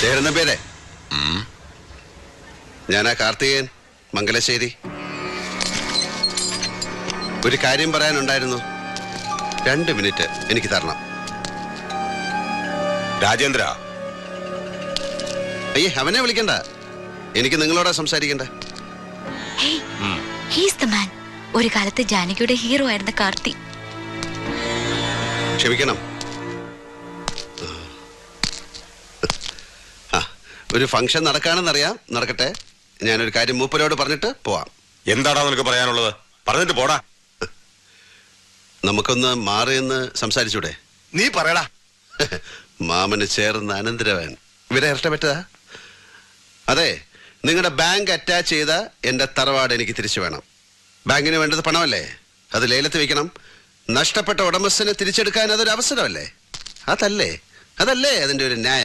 ചേരുന്ന പേരെ ഞാനാ കാർത്തികേയൻ, മംഗലശ്ശേരി. ഒരു കാര്യം പറയാനുണ്ടായിരുന്നു. 2 മിനിറ്റ് എനിക്ക് തരണം. രാജേന്ദ്ര. അയ്യേ, അവനെ വിളിക്കണ്ട. എനിക്ക് നിങ്ങളോടാ സംസാരിക്കണ്ട. ഒരു കാലത്ത് ജാനകിയുടെ ഹീറോ ആയിരുന്ന കാർത്തി. ക്ഷമിക്കണം. ഒരു ഫംഗ്ഷൻ നടക്കാണെന്നറിയാം. നടക്കട്ടെ. ഞാനൊരു കാര്യം മൂപ്പരോട് പറഞ്ഞിട്ട് പോവാം. എന്താടാ നിനക്ക് പറയാനുള്ളത്? പറഞ്ഞിട്ട് പോടാ. നമുക്കൊന്ന് മാറിയെന്ന് സംസാരിച്ചൂടെ? നീ പറയടാ. മാമന് ചേർന്ന് അനന്തരവൻ ഇവരെ ഇഷ്ടപ്പെട്ടതാ. അതെ, നിങ്ങളുടെ ബാങ്ക് അറ്റാച്ച് ചെയ്ത എന്റെ തറവാട് എനിക്ക് തിരിച്ചു വേണം. ബാങ്കിന് വേണ്ടത് പണമല്ലേ? അത് ലേലത്ത് വെക്കണം. നഷ്ടപ്പെട്ട ഉടമസ്ഥനെ തിരിച്ചെടുക്കാൻ അതൊരു അവസരമല്ലേ? അതല്ലേ അതിന്റെ ഒരു ന്യായം.